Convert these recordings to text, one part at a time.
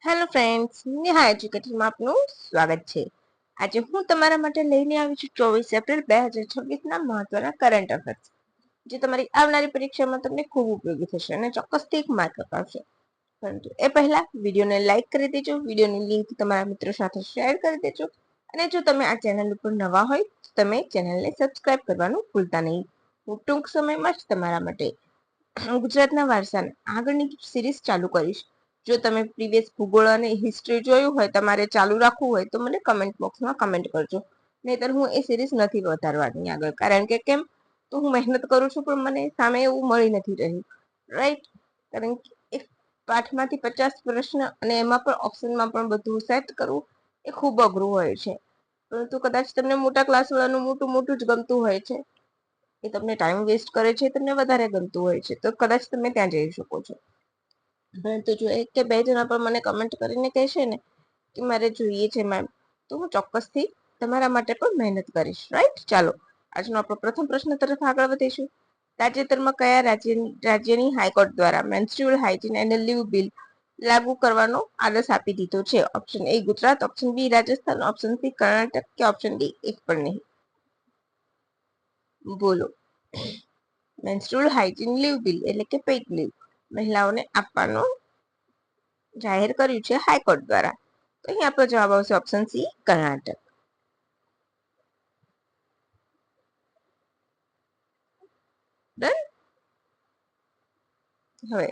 Hello friends, Neha એજ્યુકેટરમાં આપનું સ્વાગત છે. આજે હું તમારા માટે લઈને આવી છું 24 એપ્રિલ 2026ના મહત્વના કરંટ અફેર્સ, જે તમારી આવનારી પરીક્ષામાં તમને ખૂબ ઉપયોગી થશે અને ચોક્કસથી એક માર્ક અપાવશે. પરંતુ એ પહેલા વિડીયોને લાઇક કરી દેજો, વિડીયોની લિંક તમારા મિત્રો સાથે શેર કરી દેજો અને જો તમે આ ચેનલ ઉપર નવા હોય તો તમે ચેનલને સબસ્ક્રાઇબ કરવાનું ભૂલતા નહીં. હું ટૂંક સમયમાં જ તમારા માટે ગુજરાતના વારસાને આગળની સિરીઝ ચાલુ કરીશ. જો તમે પ્રીવિયસ ભૂગોળ અને હિસ્ટ્રી જોયું હોય, તમારે ચાલુ રાખવું હોય તો મને કમેન્ટ બોક્સમાં કમેન્ટ કરજો. નહીતર હું એ સિરીઝ નથી વધારવાની આગળ, કારણ કે કેમ તો હું મહેનત કરું છું પણ મને સામે એવું મળી નથી રહ્યું, રાઈટ? કારણ કે એક પાઠમાંથી 50 પ્રશ્ન અને એમાં પણ ઓપ્શનમાં પણ બધું સેટ કરવું એ ખૂબ અઘરું હોય છે. પરંતુ કદાચ તમને મોટા ક્લાસ વાળાનું મોટું મોટું જ ગમતું હોય છે, એ તમને ટાઈમ વેસ્ટ કરે છે, તમને વધારે ગમતું હોય છે, તો કદાચ તમે ત્યાં જઈ શકો છો. પરંતુ જો એક કે બે જણા પણ મને કમેન્ટ કરીને કહેશે ને કે મારે જોઈએ છે મેમ, તો હું ચોક્કસથી તમારા માટે પણ મહેનત કરીશ, રાઈટ? ચાલો આજનો આપણો પ્રથમ પ્રશ્ન તરફ આગળ વધીશું. તાજેતરમાં કયા રાજ્યની હાઈકોર્ટ દ્વારા menstrual hygiene and leave bill લાગુ કરવાનો આદેશ આપી દીધો છે? Option A Gujarat, option B Rajasthan, option C Karnataka કે ઓપ્શન ડી એક પણ નહીં. બોલો. મેન્સ્ટ્રુઅલ હાઇજીન લીવ બિલ એટલે કે પેઇડ લીવ મહિલાઓને આપવાનો જાહેર કર્યું છે હાઈકોર્ટ દ્વારા. તો અહીં આપણો જવાબ આવશે ઓપ્શન સી કર્ણાટક. ડન. હવે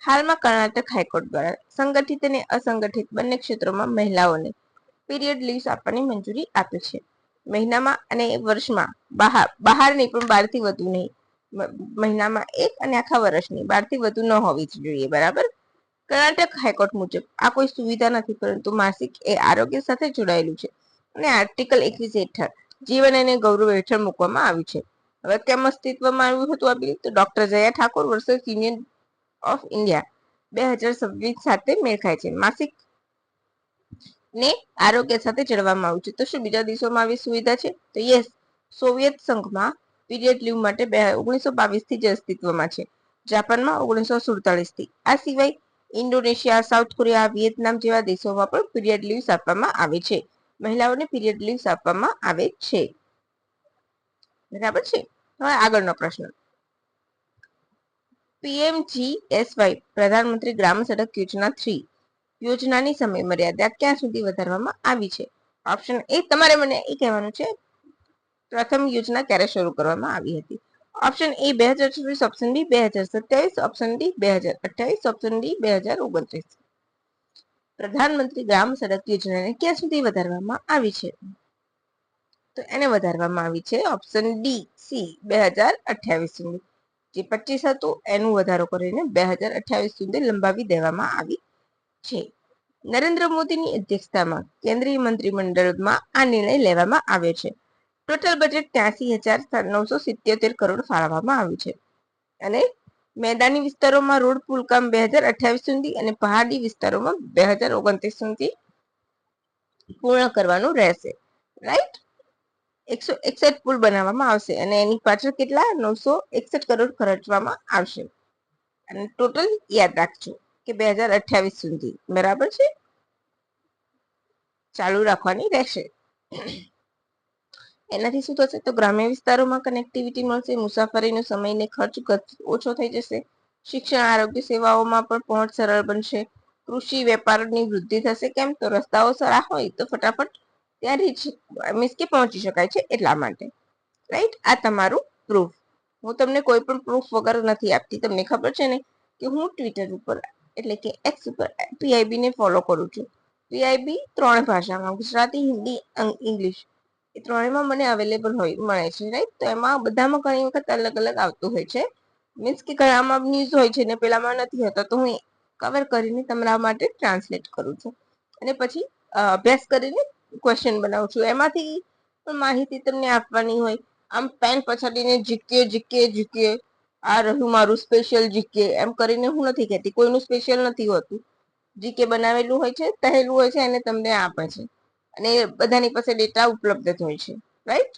હાલમાં કર્ણાટક હાઈકોર્ટ દ્વારા સંગઠિત અને અસંગઠિત બંને ક્ષેત્રોમાં મહિલાઓને પીરિયડ લીવ્સ આપવાની મંજૂરી આપે છે. મહિનામાં અને વર્ષમાં બહાર નહીં, પણ 12 થી વધુ નહીં. મહિનામાં એક અને આખા વર્ષની 12 થી વધુ ન હોવી જોઈએ, બરાબર? કર્ણાટક હાઈકોર્ટ મુજબ આ કોઈ સુવિધા નથી, પરંતુ માસિક એ આરોગ્ય સાથે જોડાયેલું છે અને આર્ટિકલ 21 હેઠળ જીવન અને ગૌરવ હેઠળ મૂકવામાં આવ્યું છે. હવે કેમ અસ્તિત્વમાં આવ્યું હતું આ બિલ? તો doctor Jaya Thakor versus union of India 2026 સાથે મેળ ખાય છે. માસિક ને આરોગ્ય સાથે જોડવામાં આવ્યું છે. તો શું બીજા દેશોમાં આવી સુવિધા છે? તો યસ, સોવિયત સંઘમાં પીરિયડ લીવ માટે 1922 થી જ અસ્તિત્વમાં છે. જાપાનમાં 1947 થી. આ સિવાય ઇન્ડોનેશિયા, સાઉથ કોરિયા, વિયેતનામ જેવા દેશોમાં પણ પીરિયડ લીવ્સ આપવામાં આવે છે. મહિલાઓને પીરિયડ લીવ્સ આપવામાં આવે છે, બરાબર છે? હવે આગળનો પ્રશ્ન. પીએમજીએસવાય પ્રધાનમંત્રી ગ્રામ સડક યોજના 3 યોજનાની સમય મર્યાદા ક્યાં સુધી વધારવામાં આવી છે? ઓપ્શન એ તમારે મને એ કહેવાનું છે પ્રથમ યોજના ક્યારે શરૂ કરવામાં આવી હતી. Option A 2026, option B 2027, option D 2028, option D 2029. પ્રધાનમંત્રી ગ્રામ સડક યોજનાને ક્યાં સુધી વધારવામાં આવી છે? તો એને વધારવામાં આવી છે ઓપ્શન ડી સી 2028 સુધી. જે 25 હતું એનું વધારો કરીને 2028 સુધી લંબાવી દેવામાં આવી છે. નરેન્દ્ર મોદીની અધ્યક્ષતામાં કેન્દ્રીય મંત્રીમંડળમાં આ નિર્ણય લેવામાં આવ્યો છે. ટોટલ બજેટ 83,977 કરોડ ફાળવવામાં આવ્યું છે અને મેદાની વિસ્તારોમાં રોડ પુલ કામ 2028 સુધી અને પહાડી વિસ્તારોમાં 2029 સુધી પૂર્ણ કરવાનું રહેશે, રાઈટ? 161 પુલ બનાવવામાં આવશે અને એની પાછળ કેટલા 961 કરોડ ખર્ચવામાં આવશે. અને ટોટલ યાદ રાખજો કે 2028 સુધી, બરાબર છે? ચાલુ રાખવાની રહેશે. એનાથી શું થશે? તો ગ્રામ્ય વિસ્તારોમાં કનેક્ટિવિટી મળશે, મુસાફરીનો સમય ને ખર્ચ ઓછો થઈ જશે, શિક્ષણ આરોગ્ય સેવાઓમાં પણ પહોંચ સરળ બનશે, કૃષિ વેપારની વૃદ્ધિ થશે. કેમ? તો રસ્તાઓ સારા હોય તો ફટાફટ ત્યાં રીચ મીન્સ કે પહોંચી શકાય છે, એટલા માટે, રાઈટ? આ તમારું પ્રૂફ. હું તમને કોઈ પણ પ્રૂફ વગર નથી આપતી. તમને ખબર છે ને કે હું ટ્વિટર ઉપર એટલે કે એક્સ ઉપર પીઆઈબી ને ફોલો કરું છું. પીઆઈબી 3 ભાષામાં, ગુજરાતી, હિન્દી, ઇંગ્લિશ, એ ત્રણેયમાં મને અવેલેબલ મળે છે, રાઈટ? તો એમાં બધામાં ઘણી વખત અલગ અલગ આવતું હોય છે, મીન્સ કે ઘણામાં ન્યૂઝ હોય છે ને પેલામાં નથી હોતા. તો હું કવર કરીને તમારા માટે ટ્રાન્સલેટ કરું છું અને પછી અભ્યાસ કરીને ક્વેશ્ચન બનાવું છું. એમાંથી પણ માહિતી તમને આપવાની હોય. આમ પેન પછાડીને જીકે જીકે જીકે આ રહ્યું મારું સ્પેશિયલ જીકે એમ કરીને હું નથી કહેતી. કોઈનું સ્પેશિયલ નથી હોતું. જીકે બનાવેલું હોય છે, કહેલું હોય છે, એને તમને આપે છે અને બધાની પાસે ડેટા ઉપલબ્ધ જ હોય છે, રાઈટ?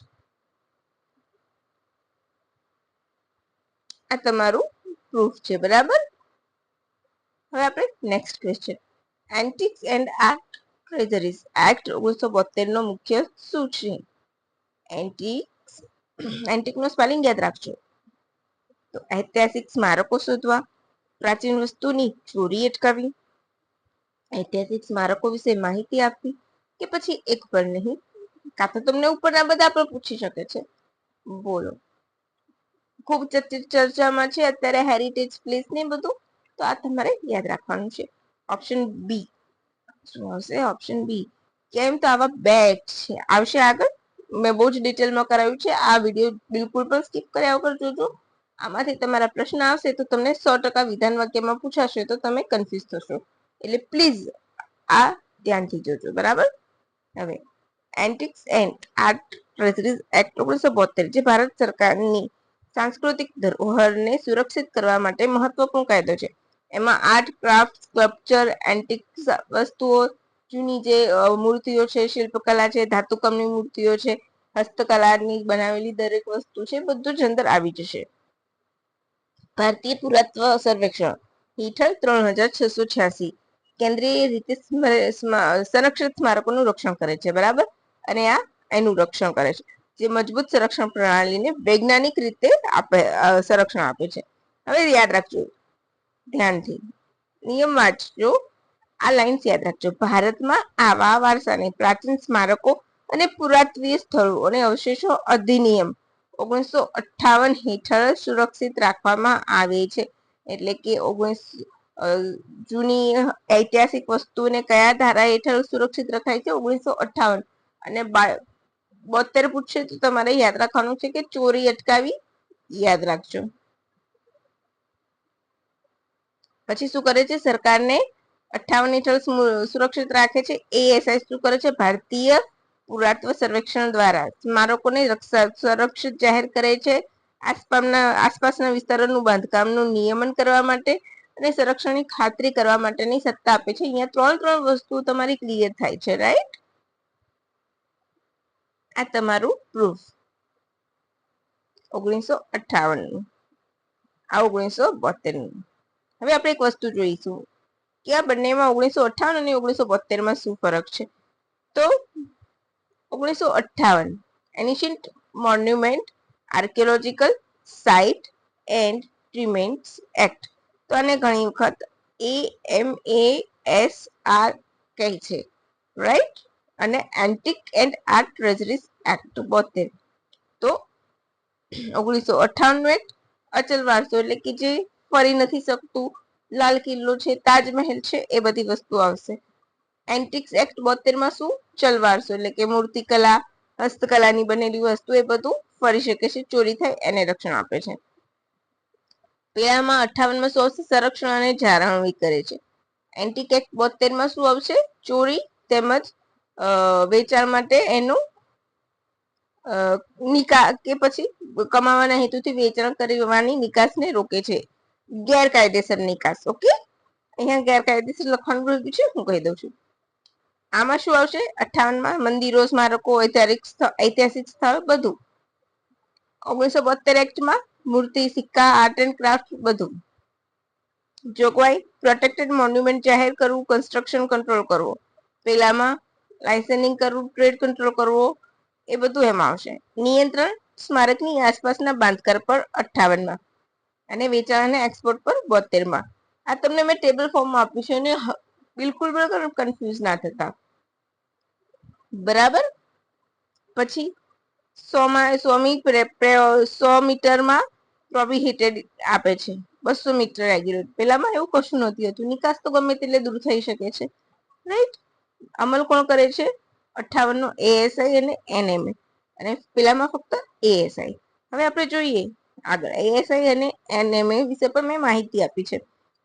આ તમારું પ્રૂફ છે, બરાબર? હવે આપણે next question. Antiques and art treasures act 1972 નો મુખ્ય શું છે? એન્ટિક નો સ્પેલિંગ યાદ રાખજો. તો ઐતિહાસિક સ્મારકો શોધવા, પ્રાચીન વસ્તુની ચોરી અટકાવવી, ઐતિહાસિક સ્મારકો વિશે માહિતી આપવી, કે પછી એક પણ નહીં, કાં તો તમને ઉપરના બધા પણ પૂછી શકે છે. બોલો. ખૂબ ચર્ચામાં છે અત્યારે હેરિટેજ પ્લેસ ને બધું, તો આ તમારે યાદ રાખવાનું છે. ઓપ્શન બી શું આવશે? Option B. કેમ તો આવા બે છે આવશે આગળ. મેં બહુ જ ડિટેલમાં કરાવ્યું છે. આ વિડીયો બિલકુલ પણ સ્કીપ કર્યા વગર જોજો. આમાંથી તમારા પ્રશ્ન આવશે તો તમને 100% વિધાન વાક્યમાં પૂછાશે તો તમે કન્ફ્યુઝ થશો. એટલે પ્લીઝ આ ધ્યાનથી જોજો, બરાબર. હવે antics and art treasures act 1972 જે ભારત સરકારની સાંસ્કૃતિક ધરોહરને સુરક્ષિત કરવા માટે મહત્વપૂર્ણ કાયદો છે. એમાં આર્ટ, ક્રાફ્ટ, સ્કલ્પચર, એન્ટિક વસ્તુઓ, જૂની જે મૂર્તિઓ છે, શિલ્પકલા છે, ધાતુકમની મૂર્તિઓ છે, હસ્તકલાની બનાવેલી દરેક વસ્તુ છે, બધું જ અંદર આવી જશે. ભારતીય પુરાતત્વ સર્વેક્ષણ હેઠળ 3686 કેન્દ્રીય રીતે સંરક્ષિત સ્મારકોનું રક્ષણ કરે છે, બરાબર. અને આ એનું રક્ષણ કરે છે, જે મજબૂત સંરક્ષણ પ્રણાલીને વૈજ્ઞાનિક રીતે સંરક્ષણ આપે છે. હવે યાદ રાખજો ધ્યાનથી, નિયમ વાંચજો, આ લાઈન્સ યાદ રાખજો. ભારતમાં આવા વારસાને પ્રાચીન સ્મારકો અને પુરાતત્વીય સ્થળો અને અવશેષો અધિનિયમ 1958 હેઠળ સુરક્ષિત રાખવામાં આવે છે. એટલે કે જૂની ઐતિહાસિક વસ્તુને કયા ધારા હેઠળ સુરક્ષિત રખાય છે? 1958. અને 72 પૂછશે તો તમારે યાદ રાખવાનું છે કે ચોરી અટકાવી, યાદ રાખજો. પછી શું કરે છે? સરકારને 58 હેઠળ સુરક્ષિત રાખે છે. એએસઆઈ શું કરે છે? ભારતીય પુરાતત્વ સર્વેક્ષણ દ્વારા સ્મારકોને સંરક્ષિત જાહેર કરે છે. આસપાસના વિસ્તારોનું બાંધકામનું નિયમન કરવા માટે અને સંરક્ષણની ખાતરી કરવા માટેની સત્તા આપે છે. અહીંયા ત્રણ વસ્તુ તમારી ક્લિયર થાય છે, રાઈટ? આ તમારું પ્રૂફ 1958 આ 1972. હવે આપણે એક વસ્તુ જોઈશું કે આ બંનેમાં 1958 અને 1972 શું ફરક છે. તો 1958 ancient monument archaeological site and remains act, તો આને ઘણી વખત AMASR કહે છે, રાઈટ. અને antique and art treasures act 72. તો 1958 એક્ટ અચલ વારસો, એટલે કે જે ફરી નથી શકતું, લાલ કિલ્લો છે, તાજમહેલ છે, એ બધી વસ્તુ આવશે. એન્ટિક્સ એક્ટ 72 શું? ચલ વારસો, એટલે કે મૂર્તિકલા, હસ્તકલાની બનેલી વસ્તુ, એ બધું ફરી શકે છે, ચોરી થાય એને રક્ષણ આપે છે. પેલામાં 58 શું આવશે? સંરક્ષણ અને જાળવણી કરે છે. એન્ટિક એક્ટ 72 શું આવશે? ચોરી તેમજ વેચાણ માટે એનું કે પછી કમાવાના હેતુથી વેચાણ કરવાની નિકાસને રોકે છે. ગેરકાયદેસર નિકાસ. ઓકે, અહીંયા ગેરકાયદેસર લખવાનું ભૂલી છે, હું કહી દઉં છું. આમાં શું આવશે? 58 મંદિરો, સ્મારકો, ઐતિહાસિક સ્થળ બધું. 1972 એક્ટમાં મૂર્તિ, સિક્કા, આર્ટ એન્ડ ક્રાફ્ટ બધું. જોગવાઈ પ્રોટેક્ટેડ મોન્યુમેન્ટ જાહેર કરવું, કન્સ્ટ્રક્શન કંટ્રોલ કરવો. પેલામાં લાઇસેન્સિંગ કરવું, ટ્રેડ કંટ્રોલ કરવો, એ બધું એમાં આવશે. નિયંત્રણ સ્મારકની આસપાસના બાંધકામ પર 58માં અને વેચાણ અને એક્સપોર્ટ પર 72માં. આ તમને મેં ટેબલ ફોર્મમાં આપ્યું છે અને બિલકુલ કન્ફ્યુઝ ના થતા, બરાબર. પછી 100 મીટરમાં પ્રોહિબિટેડ આપે છે, 200 મીટર રેગ્યુલેટ. પેલામાં એવું કશું નથી હતું, નિકાસ તો ગમે તેટલે દૂર થઈ શકે છે, રાઈટ. અમલ કોણ કરે છે? 58 નો એએસઆઈ અને એનએમએ, અને પેલામાં ફક્ત એએસઆઈ. હવે આપણે જોઈએ આગળ એએસઆઈ અને એનએમએ વિશે પણ મેં માહિતી આપી છે.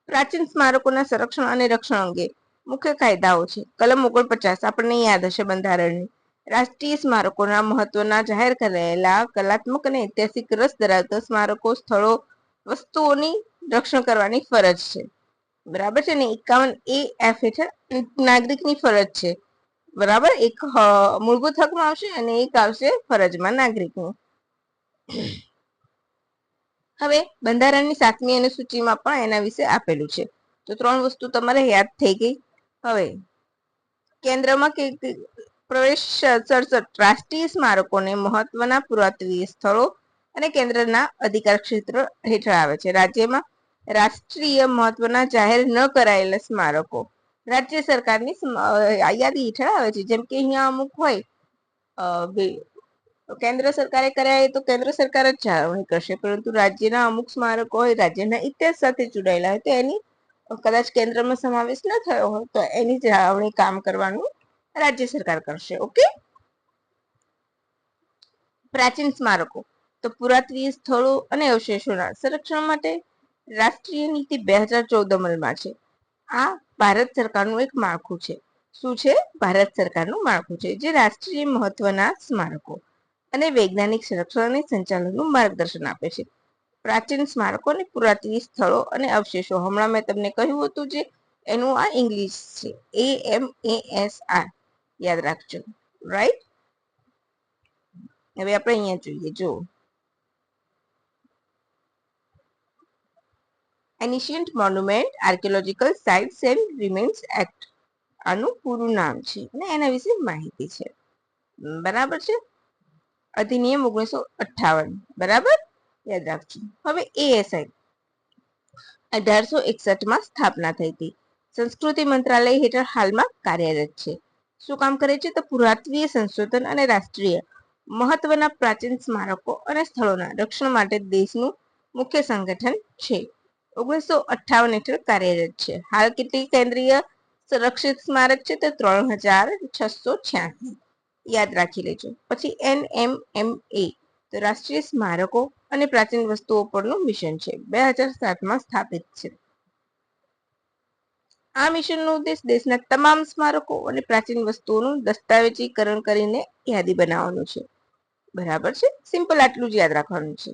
પ્રાચીન સ્મારકોના સંરક્ષણ અને રક્ષણ અંગે મુખ્ય કાયદાઓ છે. કલમ 49 આપણને યાદ હશે બંધારણની. રાષ્ટ્રીય સ્મારકોના મહત્વના જાહેર કરેલા કલાત્મક અને ઐતિહાસિક રસ ધરાવતા સ્મારકો, સ્થળો, વસ્તુઓની રક્ષણ કરવાની ફરજ છે, બરાબર છે ને. 51A(F) હેઠળ નાગરિકની ફરજ છે, બરાબર. એક મૂળભૂત હકમાં આવશે અને એક આવશે ફરજમાં નાગરિકનું. હવે બંધારણની 7મી અનુસૂચિમાં પણ એના વિશે આપેલું છે. તો 3 વસ્તુ તમારે યાદ થઈ ગઈ. હવે કેન્દ્રમાં પ્રવેશ 67 રાષ્ટ્રીય સ્મારકોને મહત્વના પુરાતત્વીય સ્થળો અને કેન્દ્રના અધિકાર ક્ષેત્ર હેઠળ આવે છે. રાજ્યમાં રાષ્ટ્રીય મહત્વના જાહેર ન કરાયેલા સ્મારકો રાજ્ય સરકારની યાદી હેઠળ આવે છે. જેમ કે અહીંયા અમુક હોય કેન્દ્ર સરકારે કરાય તો કેન્દ્ર સરકાર જ જાળવણી કરશે, પરંતુ રાજ્યના અમુક સ્મારકો હોય, રાજ્યના ઇતિહાસ સાથે જોડાયેલા હોય, તો એની કદાચ કેન્દ્રમાં સમાવેશ ન થયો હોય તો એની જાળવણી કામ કરવાનું રાજ્ય સરકાર કરશે. ઓકે. પ્રાચીન સ્મારકો તો પુરાતત્વીય સ્થળો અને અવશેષોના સંરક્ષણ માટે રાષ્ટ્રીય નીતિ 2014 અમલમાં છે. આ ભારત સરકારનું એક માળખું છે. શું છે? ભારત સરકારનું માળખું છે, જે રાષ્ટ્રીય મહત્વના સ્મારકો અને વૈજ્ઞાનિક સંરક્ષણ અને સંચાલનનું માર્ગદર્શન આપે છે. પ્રાચીન સ્મારકો અને પુરાતત્વીય સ્થળો અને અવશેષો, હમણાં મેં તમને કહ્યું હતું જે એનું આ ઇંગ્લિશ છે, AMASR, યાદ રાખજો. રાઈટ. હવે આપણે અહીંયા જોઈએ, જો ancient monument archaeological sites and remains act આનું પૂરું નામ છે અને એના વિશે માહિતી છે. બરાબર છે. અધિનિયમ 1958, બરાબર, યાદ રાખજો. હવે ASI 1861 માં સ્થાપના થઈ હતી. સંસ્કૃતિ મંત્રાલય હેઠળ હાલમાં કાર્યરત છે. શું કામ કરે છે? તો પુરાતત્વીય સંશોધન અને રાષ્ટ્રીય મહત્વના પ્રાચીન સ્મારકો અને સ્થળોના રક્ષણ માટે દેશનું મુખ્ય સંગઠન છે. 1958 હેઠળ કાર્યરત છે. હાલ કેટલી કેન્દ્રીય સંરક્ષિત સ્મારક છે? તો 3686. યાદ રાખી લેજો. પછી NMMA તો રાષ્ટ્રીય સ્મારકો અને પ્રાચીન વસ્તુઓ પરનું મિશન છે. 2007 સ્થાપિત છે. આ મિશનનો ઉદ્દેશ દેશના તમામ સ્મારકો અને પ્રાચીન વસ્તુઓનું દસ્તાવેજીકરણ કરીને યાદી બનાવવાનું છે. બરાબર છે. સિમ્પલ આટલું જ યાદ રાખવાનું છે.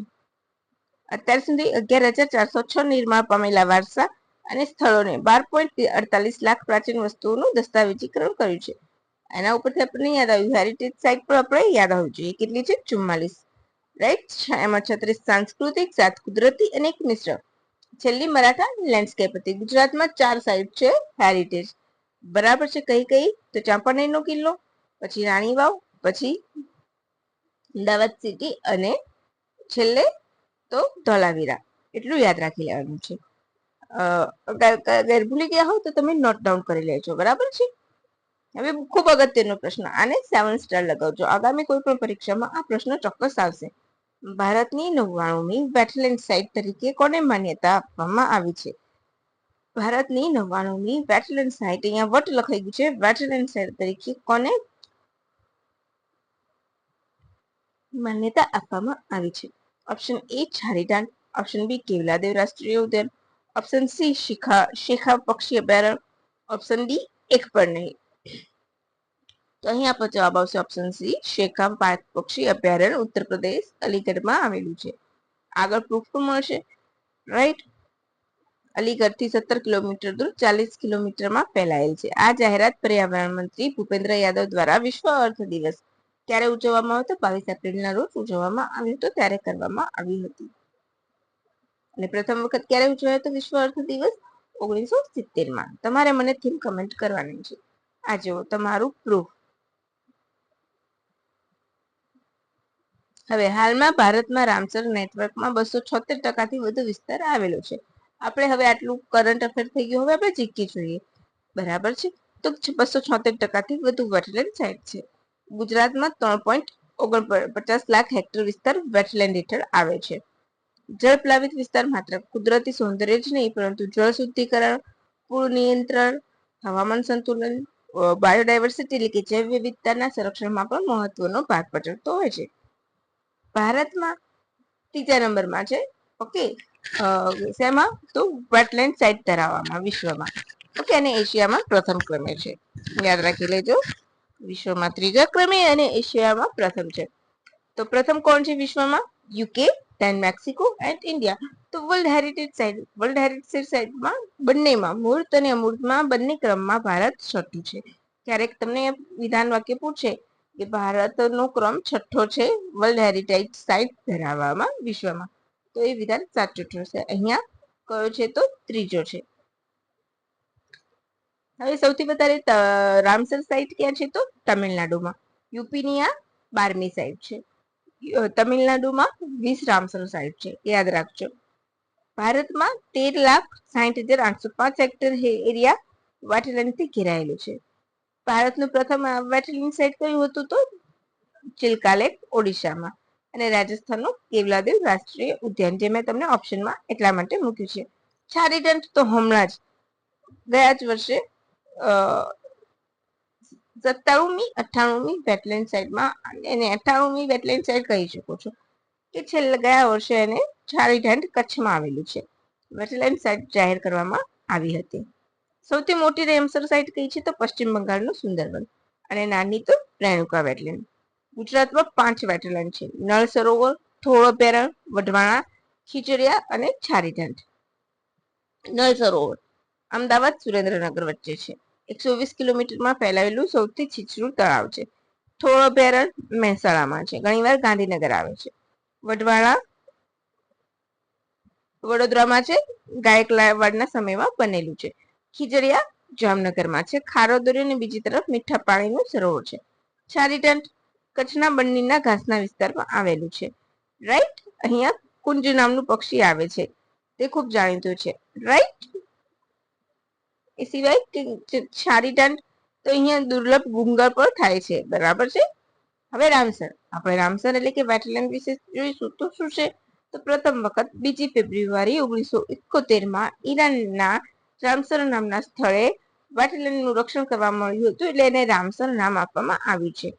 અત્યાર સુધી 11,406 નિર્માણ પામેલા વારસા અને સ્થળોને 12.48 લાખ પ્રાચીન વસ્તુઓનું દસ્તાવેજીકરણ કર્યું છે. એના ઉપરથી આપણને યાદ આવ્યું, હેરિટેજ સાઇટ પર આપણે યાદ આવવું જોઈએ. કેટલી છે? 44. રાઈટ. એમાં 36 સાંસ્કૃતિક, 7 કુદરતી અને 1 મિશ્ર. છેલ્લી મરાઠા લેન્ડસ્કેપ હતી. ગુજરાતમાં 4 સાઇટ છે હેરિટેજ. બરાબર છે. કઈ કઈ? તો ચાંપાનેરનો કિલ્લો, પછી રાણી વાવ, પછી અમદાવાદ સિટી અને છેલ્લે તો ધોલાવીરા. એટલું યાદ રાખી લેવાનું છે. ભૂલી ગયા હો તો તમે નોટ ડાઉન કરી લેજો. બરાબર છે. હવે ખૂબ અગત્યનો પ્રશ્ન, આને 7 સ્ટાર લગાવજો. આગામી કોઈ પણ પરીક્ષામાં આ પ્રશ્ન ચોક્કસ આવશે. ભારતની 99મી વેટલેન્ડ સાઇટ તરીકે કોને માન્યતા આપવામાં આવી છે? ભારતની 99મી વેટલેન્ડ સાઇટ, અહીંયા વટ લખાઈ ગયું છે, વેટલેન્ડ સાઇટ તરીકે કોને માન્યતા આપવામાં આવી છે? ઓપ્શન એ છારીટાન, ઓપ્શન બી કેવલાદેવ રાષ્ટ્રીય ઉદ્યાન, ઓપ્શન સી શેખા પક્ષી અભયારણ્ય, ઓપ્શન ડી એક પણ નહીં. તો અહીંયા આપણો જવાબ આવશે ઓપ્શન સી શેખા પક્ષી અભયારણ્ય, ઉત્તર પ્રદેશ, અલીગઢમાં આવેલું છે. આગળ પ્રૂફ પણ મળશે. રાઈટ. અલીગઢથી 17 કિલોમીટર દૂર 40 કિલોમીટરમાં ફેલાયેલ છે. આ જાહેરાત પર્યાવરણ મંત્રી ભૂપેન્દ્ર યાદવ દ્વારા વિશ્વ અર્થ દિવસ ક્યારે ઉજવવામાં આવ્યો હતો? 22 એપ્રિલના રોજ ઉજવવામાં આવ્યો હતો. ત્યારે કરવામાં આવી હતી. અને પ્રથમ વખત ક્યારે ઉજવાયો હતો વિશ્વ અર્થ દિવસ? 1970માં. તમારે મને થીમ કમેન્ટ કરવાની છે. આ જુઓ તમારું પ્રૂફ. હવે હાલમાં ભારતમાં રામસર નેટવર્કમાં 276% વધુ વિસ્તાર આવેલો છે. આપણે હવે આટલું કરંટ અફેર થઈ ગયું. હવે આપણે જીકે જોઈએ. બરાબર છે. તો 276% વધુ વેટલેન્ડ સાઇટ છે. ગુજરાતમાં 3.49 લાખ હેક્ટર વિસ્તાર વેટલેન્ડ હેઠળ આવે છે. જળ પ્લાવિત વિસ્તાર માત્ર કુદરતી સૌંદર્ય જ નહીં, પરંતુ જળ શુદ્ધિકરણ, પૂર નિયંત્રણ, હવામાન સંતુલન, બાયોડાયવર્સિટી એટલે કે જૈવ વિવિધતાના સંરક્ષણમાં પણ મહત્વનો ભાગ ભજવતો હોય છે. ભારતમાં 3જા નંબરમાં છે. ઓકે. શેમાં? તો વેટલેન્ડ સાઇટ ધરાવવામાં વિશ્વમાં. ઓકે. અને એશિયામાં પ્રથમ ક્રમે છે. યાદ રાખી લેજો. વિશ્વમાં 3જા ક્રમે અને એશિયામાં પ્રથમ છે. તો પ્રથમ કોણ છે વિશ્વમાં? UK, then Mexico and India. તો વર્લ્ડ હેરિટેજ સાઇટમાં બંનેમાં મૂર્ત અને અમૂર્તમાં બંને ક્રમમાં ભારત છઠ્ઠું છે. ક્યારેક તમને વિધાન વાક્ય પૂછે કે ભારતનો ક્રમ છઠ્ઠો છે વર્લ્ડ હેરિટેજ સાઇટ ધરાવવામાં વિશ્વમાં, તો એ વિધાન સાચું થશે. અહીંયા કયો છે? તો ત્રીજો છે. હવે સૌથી વધારે રામસર સાઇટ ક્યાં છે તો તમિલનાડુમાં. યુપીની આ 12મી સાઇટ છે. તમિલનાડુમાં 20 રામસર સાઇટ છે, યાદ રાખજો. ભારતમાં 13,60,805 હેક્ટર એરિયા વેટલેન્ડથી ઘેરાયેલું છે. ભારતનું પ્રથમ વેટલેન્ડ સાઇટ કયું હતું તો ચિલ્કા લેક ઓડિશામાં. અને રાજસ્થાનનું કેવલાદેવ રાષ્ટ્રીય ઉદ્યાન, જે મેં તમને ઓપ્શનમાં એટલા માટે મૂક્યું છે. છારીદંડ તો હમણાં જ ગયા જ વર્ષે 97મી 98મી વેટલેન્ડ સાઇટમાં, એને 98મી વેટલેન્ડ સાઇટ કહી શકો છો, કે છેલ્લા ગયા વર્ષે એને છારીદંડ કચ્છમાં આવેલું છે, વેટલેન્ડ સાઇટ જાહેર કરવામાં આવી હતી. સૌથી મોટી રેમસર સાઇટ કઈ છે તો પશ્ચિમ બંગાળનું સુંદરબન, અને નાની તો રેણુકા વેટલેન્ડ. ગુજરાતમાં 5 વેટલેન્ડ છે: નળ સરોવર, થોળ અભયારણ્ય, વઢવાણા, ખીચડીયા અને છારીદંડ. નળ સરોવર અમદાવાદ સુરેન્દ્રનગર વચ્ચે છે. 120 કિલોમીટરમાં ફેલાયેલું સૌથી છીછરું તળાવ છે. થોળ અભયારણ્ય મહેસાણામાં છે, ઘણીવાર ગાંધીનગર આવે છે. વઢવાણા વડોદરામાં છે, ગાયકવાડના સમયમાં બનેલું છે. ખીજડીયા જામનગરમાં છે, ખારો દરિયો અને બીજી તરફ મીઠા પાણીનું સરોવર છે. છારીદંડ કચ્છના બન્નીના ઘાસના વિસ્તારમાં આવેલું છે. રાઈટ. અહીંયા કુંજ નામનું પક્ષી આવે છે, તે ખૂબ જાણીતું છે. રાઈટ. એ સિવાય છારીદંડ તો અહીંયા દુર્લભ ગુંગર પર થાય છે, બરાબર છે. હવે રામસર, આપણે રામસર એટલે કે વેટલેન્ડ વિશે જોઈશું તો શું છે તો પ્રથમ વખત 2 ફેબ્રુઆરી 1971માં ઈરાનના રામસર નામના સ્થળે વેટલેન્ડનું રક્ષણ કરવામાં આવ્યું હતું, એટલે એને રામસર નામ આપવામાં આવ્યું છે.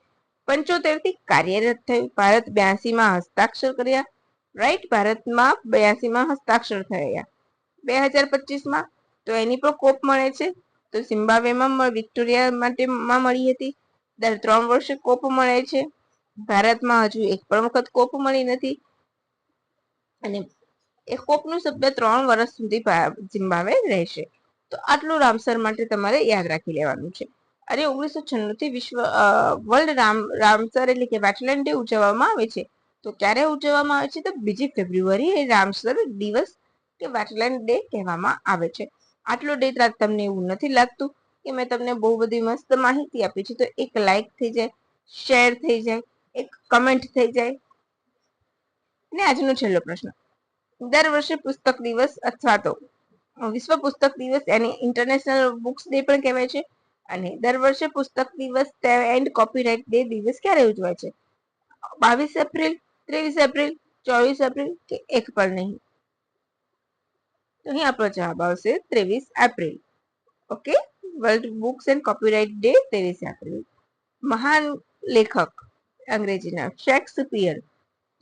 75 થી કાર્યરત થયું. ભારત 82માં હસ્તાક્ષર કર્યા. રાઈટ. ભારતમાં 82માં હસ્તાક્ષર થયા. 2025માં તો એની પણ કોપ મળે છે, તો ઝિમ્બાબ્વેમાં વિક્ટોરિયા માટેમાં મળી હતી. દર 3 વર્ષે કોપ મળે છે. ભારતમાં હજુ એક પણ વખત કોપ મળી નથી, અને એ કોપનું સભ્ય 3 વર્ષ સુધી ઝિમ્બાબ્વે રહેશે. તો આટલું રામસર માટે તમારે યાદ રાખી લેવાનું છે. અને 1996 થી વર્લ્ડ રામસર એટલે કે વેટલેન્ડ ડે ઉજવવામાં આવે છે. તો ક્યારે ઉજવવામાં આવે છે તો 2 ફેબ્રુઆરી એ રામસર દિવસ કે વેટલેન્ડ ડે કહેવામાં આવે છે. આટલો ડે તમને એવું નથી લાગતું કે મેં તમને બહુ બધી મસ્ત માહિતી આપી છે, તો એક લાઈક થઈ જાય, શેર થઈ જાય, એક કમેન્ટ થઈ જાય. ને આજનો છેલ્લો પ્રશ્ન: દર વર્ષે પુસ્તક દિવસ અથવા તો વિશ્વ પુસ્તક દિવસ એને ઇન્ટરનેશનલ બુક્સ ડે પણ કહેવાય છે, અને દર વર્ષે પુસ્તક દિવસ એન્ડ કોપીરાઇટ ડે દિવસ ક્યારે ઉજવાય છે? 22 એપ્રિલ, 23 એપ્રિલ, 24 એપ્રિલ કે એક પણ નહીં? તો અહીં આપણો જવાબ આવશે 23 April. Okay. World books and copyright day 23 April. મહાન લેખક અંગ્રેજીના શેક્સપિયર,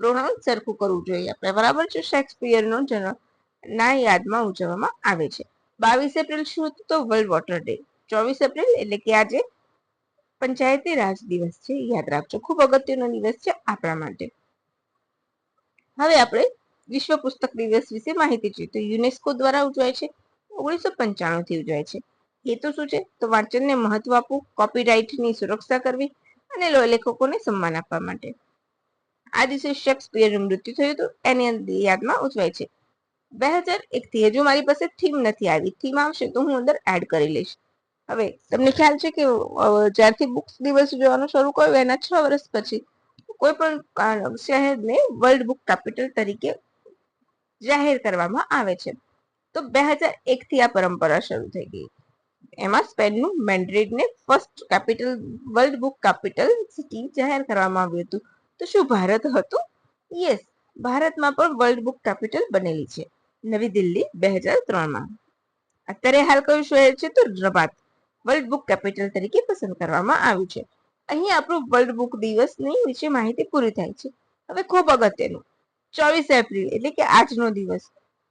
પ્રોનાઉન્સ સરખું કરવું જોઈએ આપણે, બરાબર છે. શેક્સપિયરનો જન્મ ના યાદમાં ઉજવવામાં આવે છે. 22 એપ્રિલ શું તો વર્લ્ડ વોટર ડે. 24 એપ્રિલ એટલે કે આજે પંચાયતી રાજ દિવસ છે, યાદ રાખજો. ખૂબ અગત્યનો દિવસ છે આપણા માટે. હવે આપણે વિશ્વ પુસ્તક દિવસ વિશે માહિતી જોઈએ. તો યુનેસ્કો દ્વારા ઉજવાય છે, 1995 થી ઉજવાય છે. હેતુ શું છે તો વાંચનને મહત્વ આપવું, કોપીરાઇટની સુરક્ષા કરવી અને લેખકોને સન્માન આપવા માટે. આ દિવસે શેક્સપિયરનું મૃત્યુ થયું હતું, એની યાદમાં ઉજવાય છે. 2001 થી હજુ મારી પાસે થીમ નથી આવી. થીમ આવશે તો હું અંદર એડ કરી લઈશ. હવે તમને ખ્યાલ છે કે જ્યારથી બુક્સ દિવસ ઉજવવાનું શરૂ કર્યું એના 6 વર્ષ પછી કોઈ પણ શહેરને વર્લ્ડ બુક કેપિટલ તરીકે જાહેર કરવામાં આવે છે. તો 2001 થી આ પરંપરા શરૂ થઈ ગઈ. એમાં સ્પેનનું મેડ્રિડને first capital, world book capital city જાહેર કરવામાં આવ્યું હતું. તો શું ભારત હતું? યસ, ભારતમાં પણ વર્લ્ડ બુક કેપિટલ બનેલી છે, નવી દિલ્હી 2003માં. અત્યારે હાલ કયું શહેર છે તો રબાત વર્લ્ડ બુક કેપિટલ તરીકે પસંદ કરવામાં આવ્યું છે. અહીં આપણું વર્લ્ડ બુક દિવસની વિશે માહિતી પૂરી થાય છે. હવે ખૂબ અગત્યનું, 24 એપ્રિલ એટલે કે આજનો દિવસ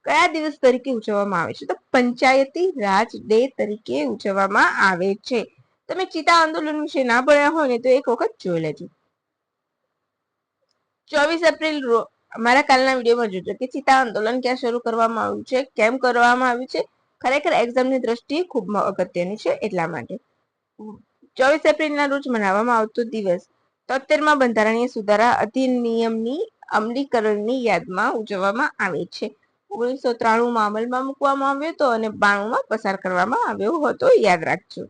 કયા દિવસ તરીકે ઉજવવામાં આવે છે તો પંચાયતી રાજ ડે તરીકે ઉજવવામાં આવે છે. તમે ચિતા આંદોલન વિશે ના ભણ્યા હોય ને તો એક વખત જોઈ લેજો. 24 એપ્રિલ અમારા કાલના વિડીયોમાં જોજો કે ચિતા આંદોલન ક્યાં શરૂ કરવામાં આવ્યું છે, કેમ કરવામાં આવ્યું છે. ખરેખર એક્ઝામની દ્રષ્ટિએ ખૂબ અગત્યનું છે, એટલા માટે. 24 એપ્રિલના રોજ મનાવવામાં આવતો દિવસ 73માં બંધારણીય સુધારા અધિનિયમની અમલીકરણની યાદમાં ઉજવવામાં આવે છે. 1993 અમલમાં મૂકવામાં આવ્યો હતો અને 92 પસાર કરવામાં આવ્યો હતો. યાદ રાખજો.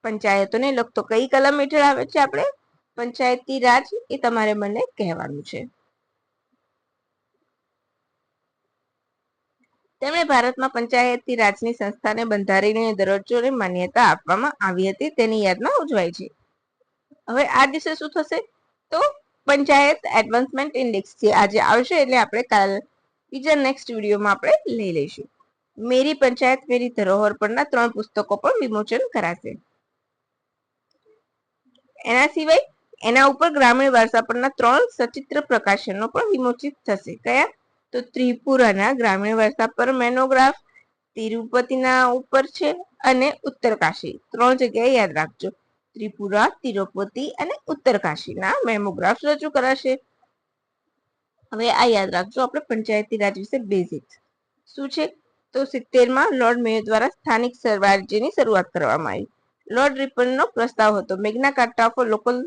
પંચાયતોને લગતો કઈ કલમ હેઠળ આવે છે? આપણે પંચાયતી રાજ એ તમારે મને કહેવાનું છે. તેમણે ભારતમાં પંચાયતી રાજની સંસ્થાને બંધારણીય દરજ્જો અને માન્યતા આપવામાં આવી હતી તેની યાદમાં ઉજવાય છે. હવે આ દિવસે શું થશે? તો પંચાયત એડવાન્સમેન્ટ ઇન્ડેક્સ છે આજે આવશે એટલે આપણે કાલ બીજા નેક્સ્ટ વિડીયોમાં આપણે લઈ લઈશું. મેરી પંચાયત મેરી ધરોહર પરના 3 પુસ્તકો પણ વિમોચન કરાશે. એના સિવાય એના ઉપર ગ્રામીણ વારસા પરના 3 સચિત્ર પ્રકાશનો પણ વિમોચિત થશે. કયા? તો ત્રિપુરાના ગ્રામીણ વારસા પર મેનોગ્રાફ, તિરુપતિના ઉપર છે અને ઉત્તરકાશી 3 જગ્યાએ યાદ રાખજો. ત્રિપુરા, તિરુપતિ અને ઉત્તરકાશીના મેમોગ્રાફ રજૂ કરાશે. હવે આ યાદ રાખજો આપણે પંચાયતી રાજ વિશે બેઝિક્સ શું છે? તો 70માં લોર્ડ મેયો દ્વારા સ્થાનિક સ્વરાજ્યની શરૂઆત કરવામાં આવી. લોર્ડ રિપનનો પ્રસ્તાવ હતો Magna Carta for local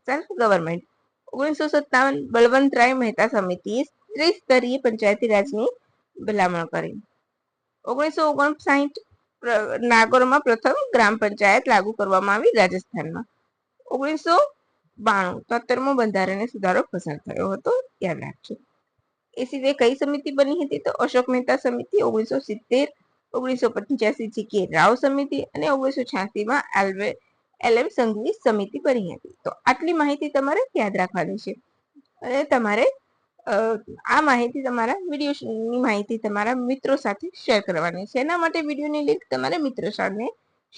self government. 1957 Balwantrai Mehta સમિતિએ ત્રિસ્તરીય પંચાયતી રાજની ભલામણ કરી. 1959 નાગોરમાં પ્રથમ ગ્રામ પંચાયત લાગુ કરવામાં આવી રાજસ્થાનમાં. 1992 73મો બંધારણીય સુધારો પસાર થયો હતો. યાદ રાખજો. એ સિવાય કઈ સમિતિ બની હતી? તો અશોક મહેતા સમિતિ. 1970 1985 જી.કે. રાવ સમિતિ અને 1986માં એલ.એમ. સંઘવી સમિતિ બની હતી. તો આટલી માહિતી તમારે યાદ રાખવાની છે અને તમારે આ માહિતી તમારા વિડીયોની માહિતી તમારા મિત્રો સાથે શેર કરવાની છે. એના માટે વિડીયોની લિંક તમારે મિત્રો સાથે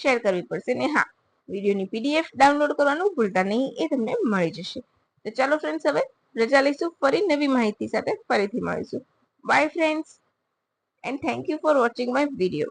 શેર કરવી પડશે. ને હા, વિડીયોની પીડીએફ ડાઉનલોડ કરવાનું ભૂલતા નહીં, એ તમને મળી જશે. તો ચાલો ફ્રેન્ડ્સ, હવે રજા લઈશું. ફરી નવી માહિતી સાથે ફરીથી મળીશું. By friends, and thank you for watching my video.